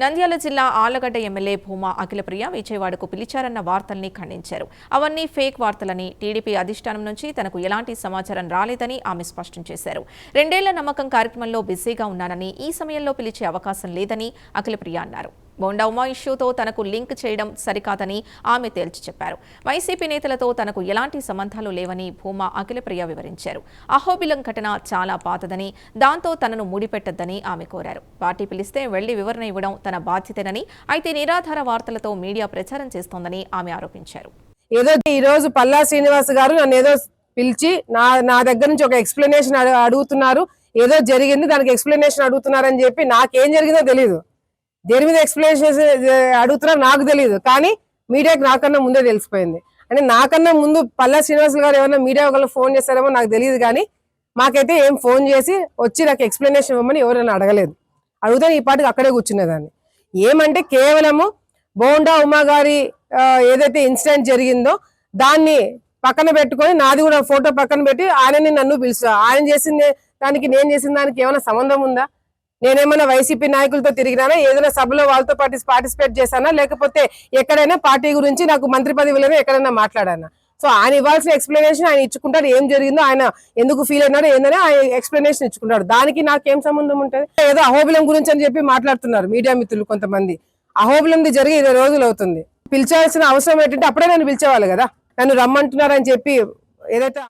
నంద్యాల జిల్లా ఆళ్లగడ్డ ఎమ్మెల్యే భూమా అఖిలప్రియ విజయవాడకు పిలిచారన్న వార్తల్ని ఖండించారు. అవన్నీ ఫేక్ వార్తలని, టీడీపీ అధిష్టానం నుంచి తనకు ఎలాంటి సమాచారం రాలేదని ఆమె స్పష్టం చేశారు. 2 ఏళ్ల నమ్మకం కార్యక్రమంలో బిజీగా ఉన్నానని, ఈ సమయంలో పిలిచే అవకాశం లేదని అఖిలప్రియ అన్నారు. బోండా ఉమా ఇష్యూతో తనకు లింక్ చేయడం సరికాదని ఆమె తేల్చి చెప్పారు. వైసీపీ నేతలతో తనకు ఎలాంటి సంబంధాలు లేవని భూమా అఖిలప్రియ వివరించారు. అహోబిలం ఘటన చాలా పాతదని, దాంతో తనను ముడిపెట్టొద్దని ఆమె కోరారు. పార్టీ పిలిస్తే వెళ్లి వివరణ ఇవ్వడం తన బాధ్యతేనని, అయితే నిరాధార వార్తలతో మీడియా ప్రచారం చేస్తోందని ఆమె ఆరోపించారు. ఏదో ఈ రోజు పల్లా శ్రీనివాస్ గారు నన్ను ఏదో పిలిచి నా దగ్గర నుంచి ఒక ఎక్స్ప్లెనేషన్ అడుగుతున్నారు, ఏదో జరిగింది దానికి ఎక్స్ప్లెనేషన్ అడుగుతున్నారని చెప్పి నాకేం జరిగిందో తెలియదు. దేని మీద ఎక్స్ప్లెనేషన్ అడుగుతున్నారు నాకు తెలియదు, కానీ మీడియాకి నాకన్నా ముందే తెలిసిపోయింది. అంటే నాకన్నా ముందు పల్లా శ్రీనివాస్ గారు ఏమన్నా మీడియా ఒకళ్ళు ఫోన్ చేస్తారేమో నాకు తెలియదు, కానీ మాకైతే ఏం ఫోన్ చేసి వచ్చి నాకు ఎక్స్ప్లెనేషన్ ఇవ్వమని ఎవరైనా అడగలేదు. అడుగుతాను ఈ పాటికి అక్కడే కూర్చునేదాన్ని. ఏమంటే కేవలము బోండా ఉమా గారి ఏదైతే ఇన్సిడెంట్ జరిగిందో దాన్ని పక్కన పెట్టుకొని నాది కూడా ఫోటో పక్కన పెట్టి ఆయనని నన్ను పిలుస్తా. ఆయన చేసిన దానికి నేను చేసిన దానికి ఏమైనా సంబంధం ఉందా? నేనేమైనా వైసీపీ నాయకులతో తిరిగినానా, ఏదైనా సభలో వాళ్ళతో పార్టిసిపేట్ చేశానా, లేకపోతే ఎక్కడైనా పార్టీ గురించి నాకు మంత్రి పదవిలోనే ఎక్కడైనా మాట్లాడానా? సో ఆయన ఇవ్వాల్సిన ఎక్స్ప్లెనేషన్ ఆయన ఇచ్చుకుంటాడు. ఏం జరిగిందో, ఆయన ఎందుకు ఫీల్ అయినాడో ఏందని ఆయన ఎక్స్ప్లెనేషన్ ఇచ్చుకుంటాడు. దానికి నాకేం సంబంధం ఉంటుంది? ఏదో అహోబిలం గురించి అని చెప్పి మాట్లాడుతున్నారు మీడియా మిత్రులు కొంతమంది. అహోబిలంది జరిగి 20 రోజులు అవుతుంది. పిలిచాల్సిన అవసరం ఏంటంటే అప్పుడే నన్ను పిలిచేవాళ్ళు కదా. నన్ను రమ్మంటున్నారని చెప్పి ఏదైతే